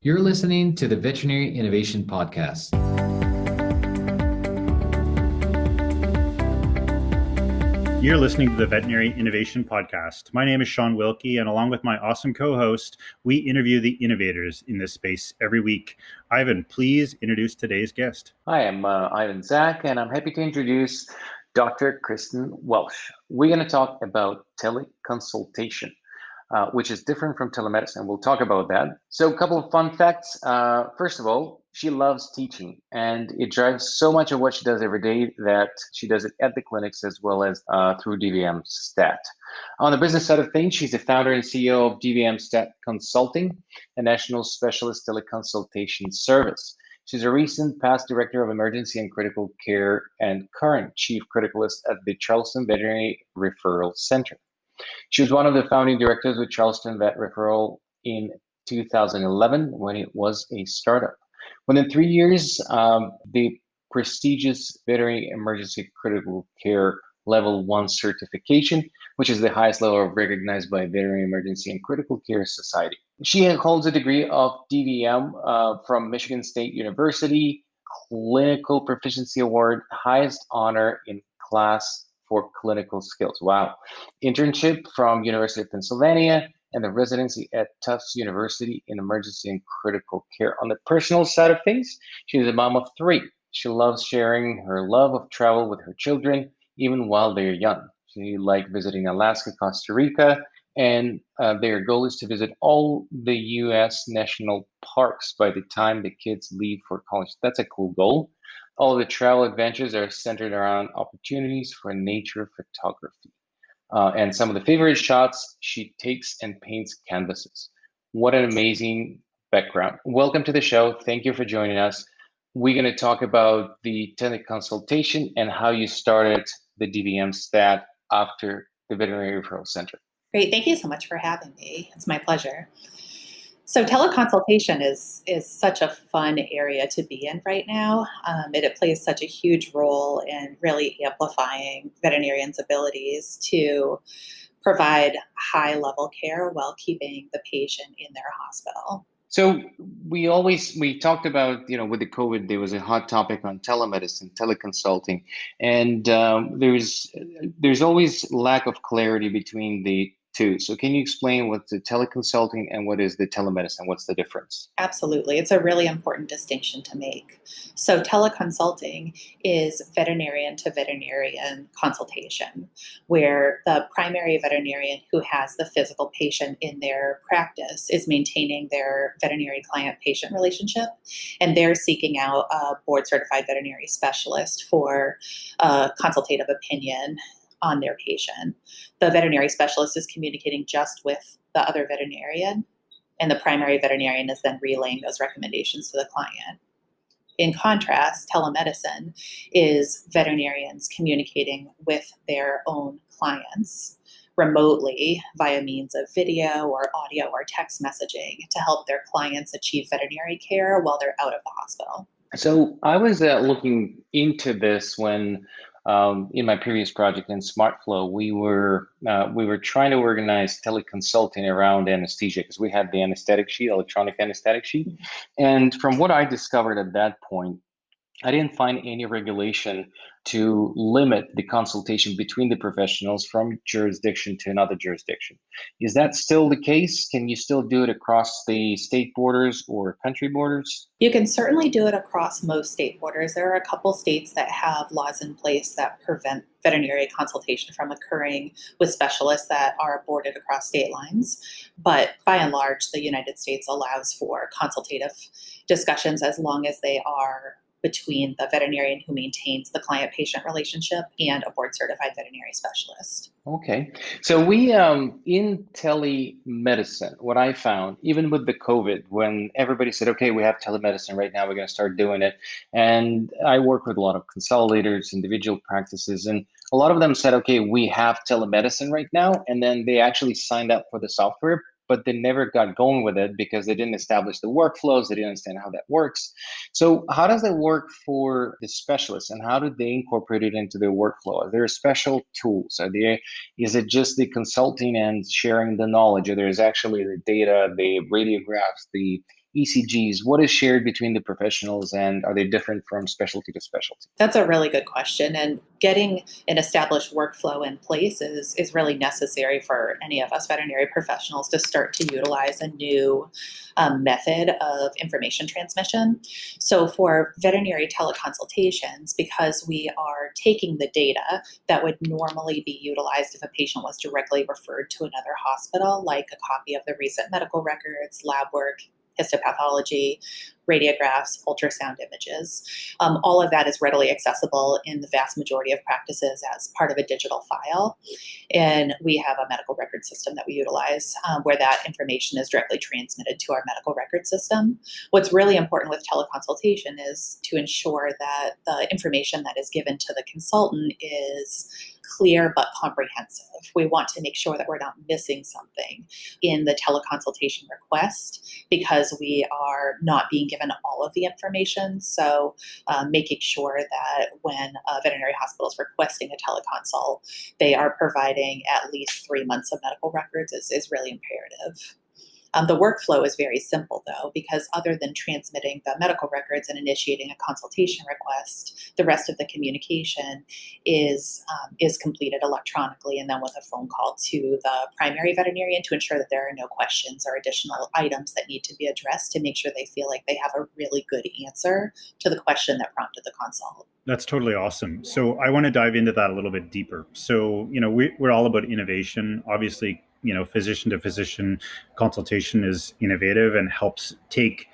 You're listening to the Veterinary Innovation Podcast. You're listening to the Veterinary Innovation Podcast. My name is Shawn Wilkie, and along with my awesome co-host, we interview the innovators in this space every week. Ivan, please introduce today's guest. Hi, I'm Ivan Zach, and I'm happy to introduce Dr. Kristin Welch. We're going to talk about teleconsultation, which is different from telemedicine. We'll talk about that. So a couple of fun facts. First of all, she loves teaching, and it drives so much of what she does every day that she does it at the clinics as well as through DVM Stat. On the business side of things, she's the founder and CEO of DVM Stat Consulting, a national specialist teleconsultation service. She's a recent past director of emergency and critical care and current chief criticalist at the Charleston Veterinary Referral Center. She was one of the founding directors with Charleston Vet Referral in 2011 when it was a startup. Within 3 years, the prestigious Veterinary Emergency Critical Care Level 1 certification, which is the highest level recognized by Veterinary Emergency and Critical Care Society. She holds a degree of DVM from Michigan State University, Clinical Proficiency Award, highest honor in class for clinical skills. Wow. Internship from University of Pennsylvania and the residency at Tufts University in emergency and critical care. On the personal side of things, she's a mom of 3. She loves sharing her love of travel with her children, even while they're young. She likes visiting Alaska, Costa Rica, and their goal is to visit all the U.S. national parks by the time the kids leave for college. That's a cool goal. All of the travel adventures are centered around opportunities for nature photography. And some of the favorite shots, she takes and paints canvases. What an amazing background. Welcome to the show. Thank you for joining us. We're going to talk about the teleconsultation and how you started the DVM stat after the Veterinary Referral Center. Great. Thank you so much for having me. It's my pleasure. So teleconsultation is such a fun area to be in right now. It plays such a huge role in really amplifying veterinarians' abilities to provide high-level care while keeping the patient in their hospital. So we talked about, with the COVID, there was a hot topic on telemedicine, teleconsulting, and there's always lack of clarity between the two. So can you explain what's the teleconsulting and what is the telemedicine? What's the difference? Absolutely. It's a really important distinction to make. So teleconsulting is veterinarian to veterinarian consultation, where the primary veterinarian who has the physical patient in their practice is maintaining their veterinary client-patient relationship, and they're seeking out a board-certified veterinary specialist for a consultative opinion on their patient. The veterinary specialist is communicating just with the other veterinarian, and the primary veterinarian is then relaying those recommendations to the client. In contrast, telemedicine is veterinarians communicating with their own clients remotely via means of video or audio or text messaging to help their clients achieve veterinary care while they're out of the hospital. So I was looking into this when in my previous project in SmartFlow, we were trying to organize teleconsulting around anesthesia because we had the anesthetic sheet, electronic anesthetic sheet. And from what I discovered at that point, I didn't find any regulation to limit the consultation between the professionals from jurisdiction to another jurisdiction. Is that still the case? Can you still do it across the state borders or country borders? You can certainly do it across most state borders. There are a couple states that have laws in place that prevent veterinary consultation from occurring with specialists that are boarded across state lines. But by and large, the United States allows for consultative discussions as long as they are between the veterinarian who maintains the client-patient relationship and a board-certified veterinary specialist. Okay. So we, in telemedicine, what I found, even with the COVID, when everybody said, okay, we have telemedicine right now, we're going to start doing it. And I work with a lot of consolidators, individual practices, and a lot of them said, okay, we have telemedicine right now. And then they actually signed up for the software, but they never got going with it because they didn't establish the workflows. They didn't understand how that works. So how does that work for the specialists, and how do they incorporate it into their workflow? Are there special tools? Is it just the consulting and sharing the knowledge? Or there's actually the data, the radiographs, the ECGs? What is shared between the professionals, and are they different from specialty to specialty? That's a really good question. And getting an established workflow in place is really necessary for any of us veterinary professionals to start to utilize a new method of information transmission. So for veterinary teleconsultations, because we are taking the data that would normally be utilized if a patient was directly referred to another hospital, like a copy of the recent medical records, lab work, histopathology, radiographs, ultrasound images. All of that is readily accessible in the vast majority of practices as part of a digital file. And we have a medical record system that we utilize where that information is directly transmitted to our medical record system. What's really important with teleconsultation is to ensure that the information that is given to the consultant is clear but comprehensive. We want to make sure that we're not missing something in the teleconsultation request because we are not being given all of the information. So making sure that when a veterinary hospital is requesting a teleconsult, they are providing at least 3 months of medical records is really imperative. The workflow is very simple, though, because other than transmitting the medical records and initiating a consultation request, the rest of the communication is completed electronically and then with a phone call to the primary veterinarian to ensure that there are no questions or additional items that need to be addressed to make sure they feel like they have a really good answer to the question that prompted the consult. That's totally awesome. So I want to dive into that a little bit deeper. So, we're all about innovation. Obviously, physician to physician consultation is innovative and helps take,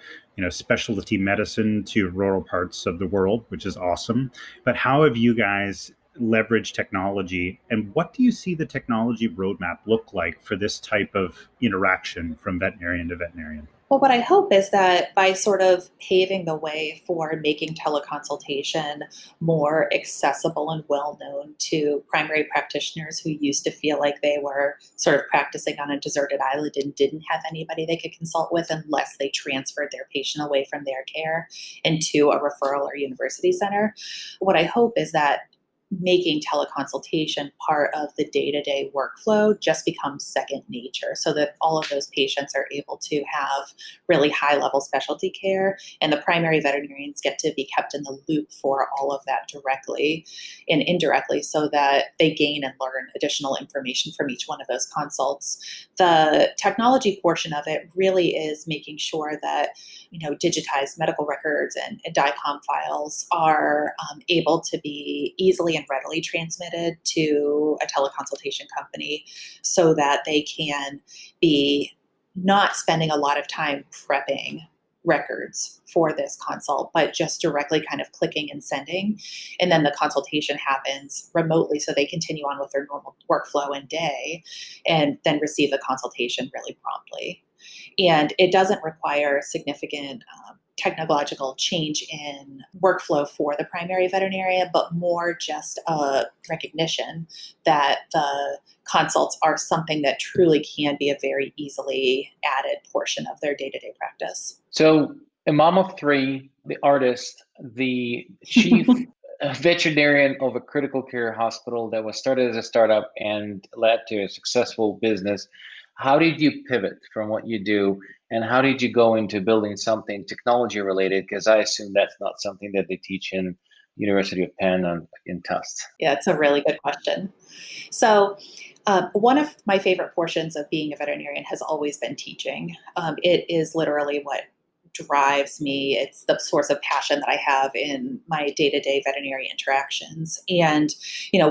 specialty medicine to rural parts of the world, which is awesome. But how have you guys leveraged technology, and what do you see the technology roadmap look like for this type of interaction from veterinarian to veterinarian? Well, what I hope is that by sort of paving the way for making teleconsultation more accessible and well-known to primary practitioners who used to feel like they were sort of practicing on a deserted island and didn't have anybody they could consult with unless they transferred their patient away from their care into a referral or university center. What I hope is that making teleconsultation part of the day-to-day workflow just becomes second nature so that all of those patients are able to have really high-level specialty care, and the primary veterinarians get to be kept in the loop for all of that directly and indirectly so that they gain and learn additional information from each one of those consults. The technology portion of it really is making sure that digitized medical records and DICOM files are able to be easily and readily transmitted to a teleconsultation company so that they can be not spending a lot of time prepping records for this consult, but just directly kind of clicking and sending. And then the consultation happens remotely so they continue on with their normal workflow and day and then receive the consultation really promptly. And it doesn't require significant technological change in workflow for the primary veterinarian, but more just a recognition that the consults are something that truly can be a very easily added portion of their day-to-day practice. So a mom of three, the artist, the chief veterinarian of a critical care hospital that was started as a startup and led to a successful business. How did you pivot from what you do, and how did you go into building something technology related? Because I assume that's not something that they teach in University of Penn in Tufts. Yeah, it's a really good question. So one of my favorite portions of being a veterinarian has always been teaching. It is literally what drives me. It's the source of passion that I have in my day-to-day veterinary interactions. And,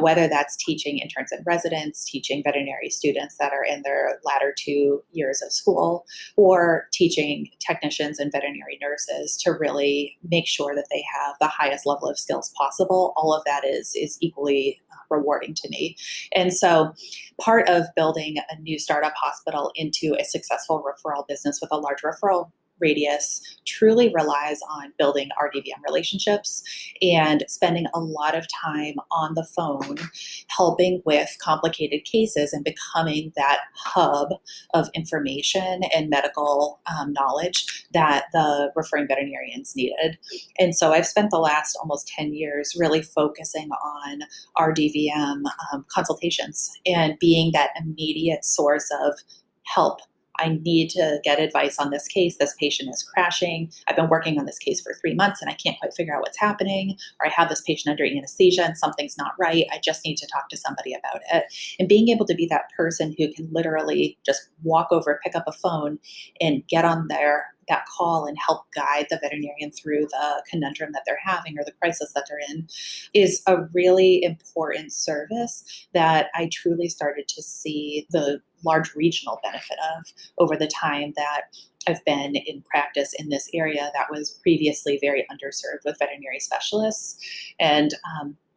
whether that's teaching interns and residents, teaching veterinary students that are in their latter 2 years of school, or teaching technicians and veterinary nurses to really make sure that they have the highest level of skills possible, all of that is equally rewarding to me. And so part of building a new startup hospital into a successful referral business with a large referral radius truly relies on building our DVM relationships and spending a lot of time on the phone, helping with complicated cases and becoming that hub of information and medical knowledge that the referring veterinarians needed. And so I've spent the last almost 10 years really focusing on our DVM consultations and being that immediate source of help I need to get advice on this case. This patient is crashing. I've been working on this case for 3 months and I can't quite figure out what's happening. Or I have this patient under anesthesia and something's not right. I just need to talk to somebody about it. And being able to be that person who can literally just walk over, pick up a phone and get on that call and help guide the veterinarian through the conundrum that they're having or the crisis that they're in is a really important service that I truly started to see the large regional benefit of over the time that I've been in practice in this area that was previously very underserved with veterinary specialists. And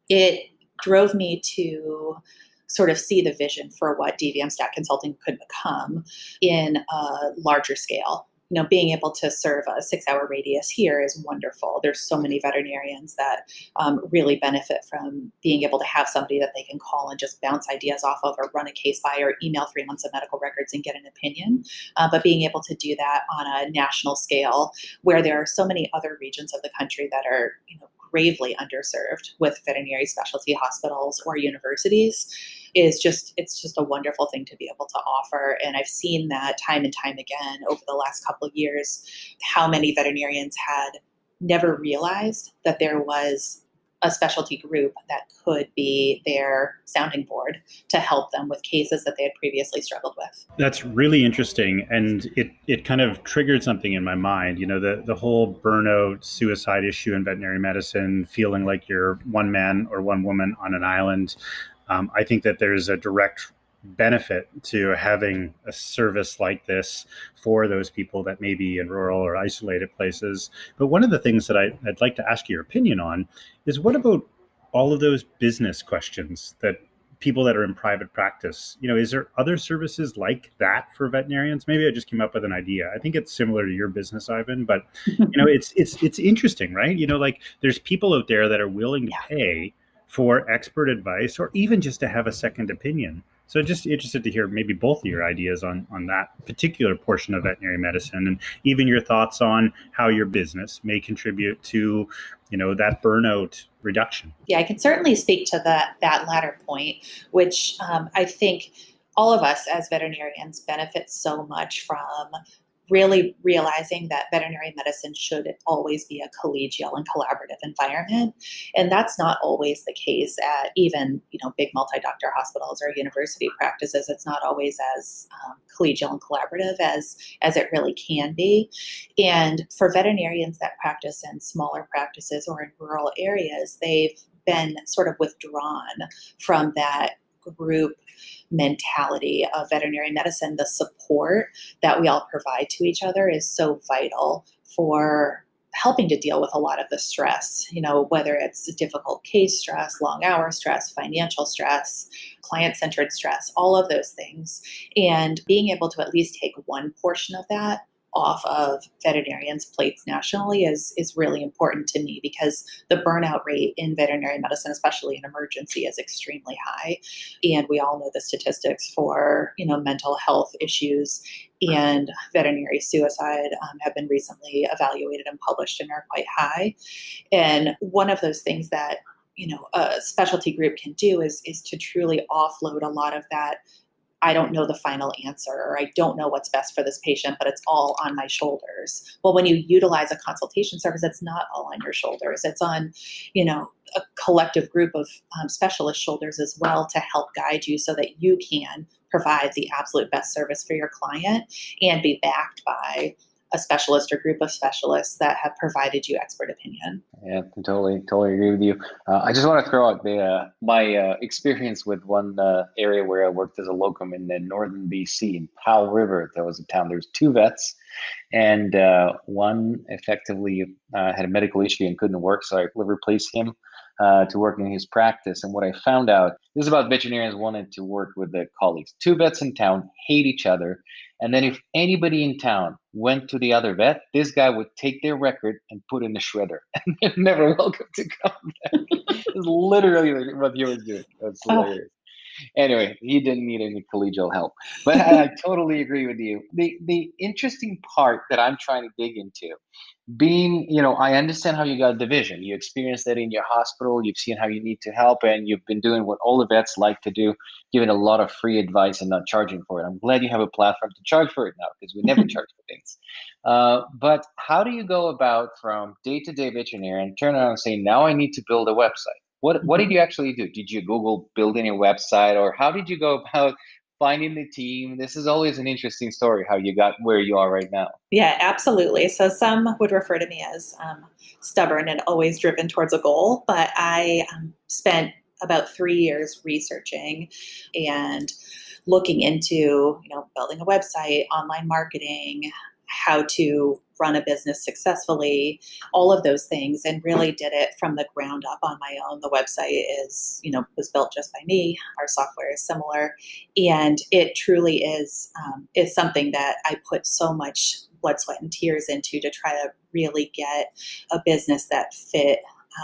it drove me to sort of see the vision for what DVM stat consulting could become in a larger scale. Being able to serve a 6-hour radius here is wonderful. There's so many veterinarians that really benefit from being able to have somebody that they can call and just bounce ideas off of or run a case by or email 3 months of medical records and get an opinion. But being able to do that on a national scale where there are so many other regions of the country that are, gravely underserved with veterinary specialty hospitals or universities it's just a wonderful thing to be able to offer. And I've seen that time and time again over the last couple of years, how many veterinarians had never realized that there was a specialty group that could be their sounding board to help them with cases that they had previously struggled with. That's really interesting. And it kind of triggered something in my mind, the whole burnout, suicide issue in veterinary medicine, feeling like you're one man or one woman on an island. I think that there's a direct benefit to having a service like this for those people that may be in rural or isolated places. But one of the things that I'd like to ask your opinion on is, what about all of those business questions that people that are in private practice, is there other services like that for veterinarians? Maybe I just came up with an idea. I think it's similar to your business, Ivan, but it's interesting, right? Like there's people out there that are willing to pay for expert advice or even just to have a second opinion. So just interested to hear maybe both of your ideas on that particular portion of veterinary medicine, and even your thoughts on how your business may contribute to, that burnout reduction. Yeah, I can certainly speak to that latter point, which I think all of us as veterinarians benefit so much from really realizing that veterinary medicine should always be a collegial and collaborative environment. And that's not always the case at even, big multi-doctor hospitals or university practices. It's not always as collegial and collaborative as it really can be. And for veterinarians that practice in smaller practices or in rural areas, they've been sort of withdrawn from that group mentality of veterinary medicine. The support that we all provide to each other is so vital for helping to deal with a lot of the stress, whether it's difficult case stress, long hour stress, financial stress, client-centered stress, all of those things. And being able to at least take one portion of that off of veterinarians' plates nationally is really important to me, because the burnout rate in veterinary medicine, especially in emergency, is extremely high. And we all know the statistics for, mental health issues and veterinary suicide have been recently evaluated and published and are quite high. And one of those things that, a specialty group can do is to truly offload a lot of that I don't know the final answer, or I don't know what's best for this patient, but it's all on my shoulders. Well, when you utilize a consultation service, it's not all on your shoulders. It's on, a collective group of specialist shoulders as well to help guide you so that you can provide the absolute best service for your client and be backed by a specialist or group of specialists that have provided you expert opinion. Yeah, I totally agree with you. I just want to throw out my experience with one area where I worked as a locum in the northern BC in Powell River. There was a town. There was 2 vets, and one effectively had a medical issue and couldn't work, so I replaced him to work in his practice. And what I found out, this is about veterinarians wanting to work with their colleagues. 2 vets in town hate each other. And then if anybody in town went to the other vet, this guy would take their record and put in the shredder. And they're never welcome to come back. It's literally what he was doing. That's hilarious. Anyway, he didn't need any collegial help. But I totally agree with you. The interesting part that I'm trying to dig into, being, I understand how you got division. You experienced that in your hospital. You've seen how you need to help, and you've been doing what all the vets like to do, giving a lot of free advice and not charging for it. I'm glad you have a platform to charge for it now, because we never charge for things. But how do you go about from day-to-day veterinary and turn around and say, now I need to build a website? What did you actually do? Did you Google building a website, or how did you go about finding the team? This is always an interesting story, how you got where you are right now. Yeah, absolutely. So some would refer to me as stubborn and always driven towards a goal, but I spent about 3 years researching and looking into, building a website, online marketing, how to run a business successfully, all of those things, and really did it from the ground up on my own. The website was built just by me. Our software is similar, and it truly is something that I put so much blood, sweat, and tears into to try to really get a business that fit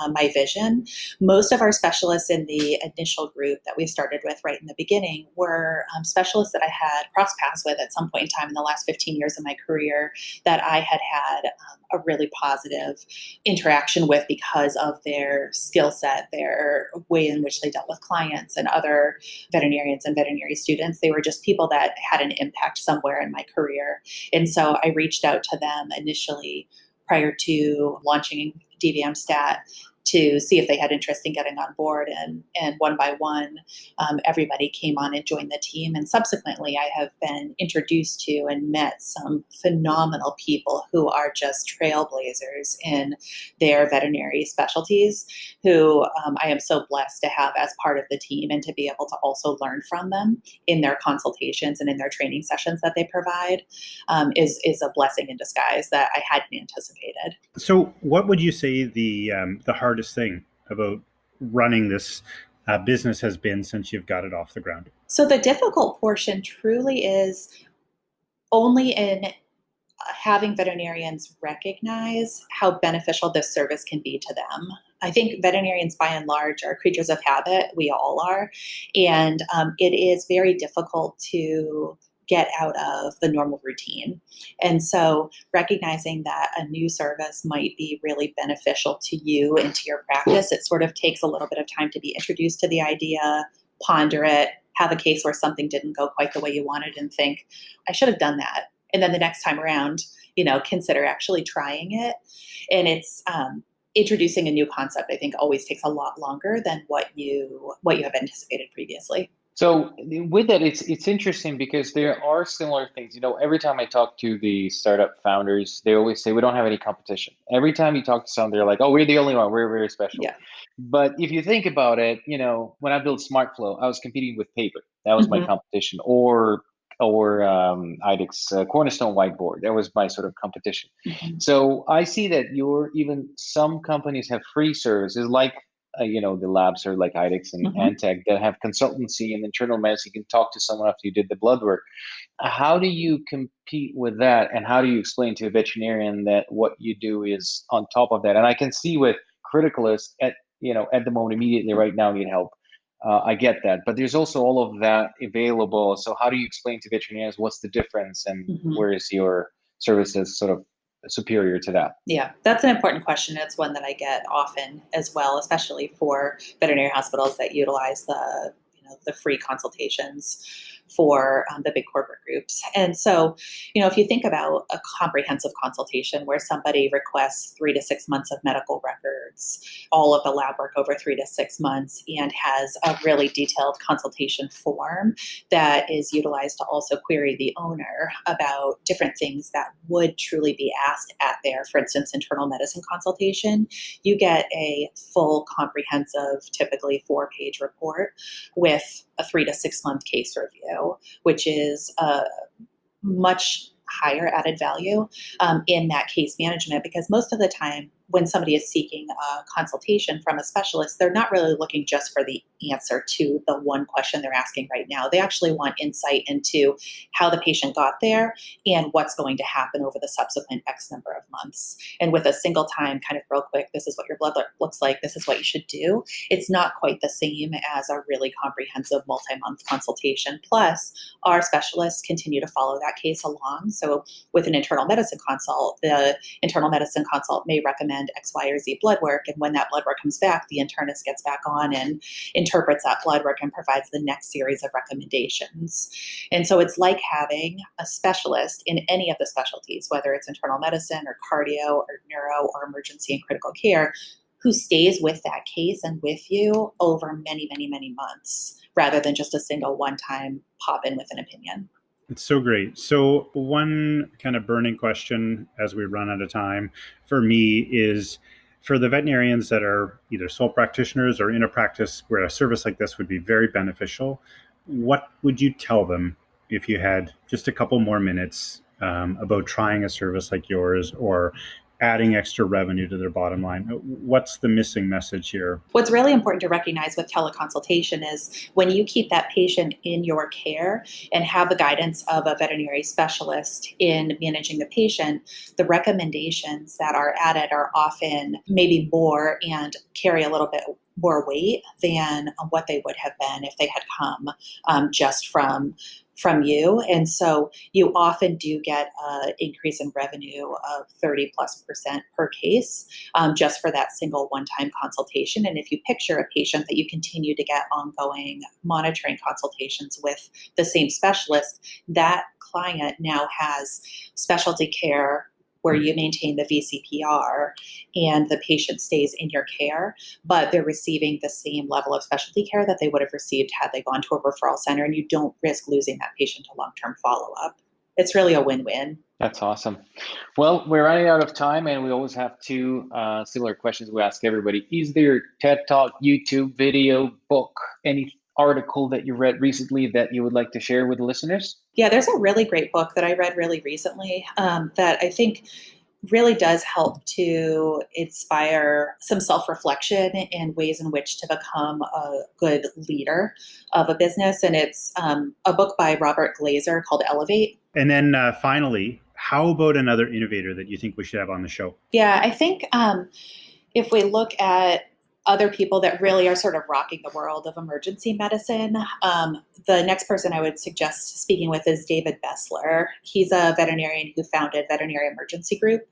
my vision. Most of our specialists in the initial group that we started with right in the beginning were specialists that I had crossed paths with at some point in time in the last 15 years of my career that I had had a really positive interaction with because of their skill set, their way in which they dealt with clients and other veterinarians and veterinary students. They were just people that had an impact somewhere in my career. And so I reached out to them initially prior to launching DVM Stat to see if they had interest in getting on board. And one by one, everybody came on and joined the team. And subsequently, I have been introduced to and met some phenomenal people who are just trailblazers in their veterinary specialties, who I am so blessed to have as part of the team and to be able to also learn from them in their consultations and in their training sessions that they provide is a blessing in disguise that I hadn't anticipated. So what would you say the hardest thing about running this business has been since you've got it off the ground? So the difficult portion truly is only in having veterinarians recognize how beneficial this service can be to them. I think veterinarians, by and large, are creatures of habit. We all are. And it is very difficult to get out of the normal routine. And so recognizing that a new service might be really beneficial to you and to your practice, it sort of takes a little bit of time to be introduced to the idea, ponder it, have a case where something didn't go quite the way you wanted and think, I should have done that. And then the next time around, consider actually trying it. And it's introducing a new concept, I think, always takes a lot longer than what you have anticipated previously. So with that, it's interesting because there are similar things. Every time I talk to the startup founders, they always say we don't have any competition. Every time you talk to someone, they're like, "Oh, we're the only one. We're very special." Yeah. But if you think about it, when I built SmartFlow, I was competing with paper. That was my Mhm. competition, or IDEX Cornerstone whiteboard. That was my sort of competition. Mhm. So I see that even some companies have free services like the labs are like IDEX and Mhm. Antec that have consultancy and internal medicine. You can talk to someone after you did the blood work. How do you compete with that, and how do you explain to a veterinarian that what you do is on top of that? And I can see with criticalists at the moment immediately right now need help. I get that, but there's also all of that available. So how do you explain to veterinarians what's the difference, and Mhm. where is your services sort of superior to that? Yeah, that's an important question. It's one that I get often as well, especially for veterinary hospitals that utilize the free consultations for the big corporate groups. And so, if you think about a comprehensive consultation where somebody requests 3 to 6 months of medical records, all of the lab work over 3 to 6 months, and has a really detailed consultation form that is utilized to also query the owner about different things that would truly be asked at their, for instance, internal medicine consultation, you get a full, comprehensive, typically 4-page report with a 3 to 6 month case review, which is a much higher added value in that case management, because most of the time when somebody is seeking a consultation from a specialist, they're not really looking just for the answer to the one question they're asking right now. They actually want insight into how the patient got there and what's going to happen over the subsequent X number of months. And with a single time, kind of real quick, this is what your blood looks like, this is what you should do, it's not quite the same as a really comprehensive multi-month consultation. Plus, our specialists continue to follow that case along. So with an internal medicine consult, the internal medicine consult may recommend X, Y, or Z blood work. And when that blood work comes back, the internist gets back on and interprets that blood work and provides the next series of recommendations. And so it's like having a specialist in any of the specialties, whether it's internal medicine or cardio or neuro or emergency and critical care, who stays with that case and with you over many, many, many months, rather than just a single one-time pop in with an opinion. It's so great. So one kind of burning question as we run out of time for me is, for the veterinarians that are either sole practitioners or in a practice where a service like this would be very beneficial, what would you tell them if you had just a couple more minutes about trying a service like yours or adding extra revenue to their bottom line? What's the missing message here? What's really important to recognize with teleconsultation is when you keep that patient in your care and have the guidance of a veterinary specialist in managing the patient, the recommendations that are added are often maybe more and carry a little bit more weight than what they would have been if they had come just from you. And so you often do get an increase in revenue of 30+% per case just for that single one-time consultation. And if you picture a patient that you continue to get ongoing monitoring consultations with the same specialist, that client now has specialty care where you maintain the VCPR and the patient stays in your care, but they're receiving the same level of specialty care that they would have received had they gone to a referral center, and you don't risk losing that patient to long-term follow-up. It's really a win-win. That's awesome. Well, we're running out of time, and we always have two similar questions we ask everybody. Is there TED Talk, YouTube video, book, any article that you read recently that you would like to share with the listeners? Yeah, there's a really great book that I read really recently that I think really does help to inspire some self-reflection and ways in which to become a good leader of a business. And it's a book by Robert Glazer called Elevate. And then finally, how about another innovator that you think we should have on the show? Yeah, I think if we look at other people that really are sort of rocking the world of emergency medicine, the next person I would suggest speaking with is David Bessler. He's a veterinarian who founded Veterinary Emergency Group.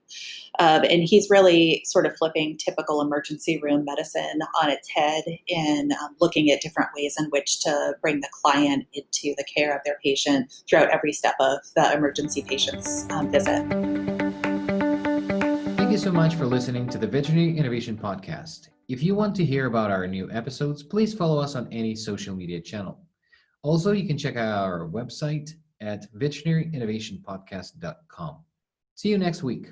And he's really sort of flipping typical emergency room medicine on its head and looking at different ways in which to bring the client into the care of their patient throughout every step of the emergency patient's visit. Thank you so much for listening to the Veterinary Innovation Podcast. If you want to hear about our new episodes, please follow us on any social media channel. Also, you can check out our website at veterinaryinnovationpodcast.com. See you next week.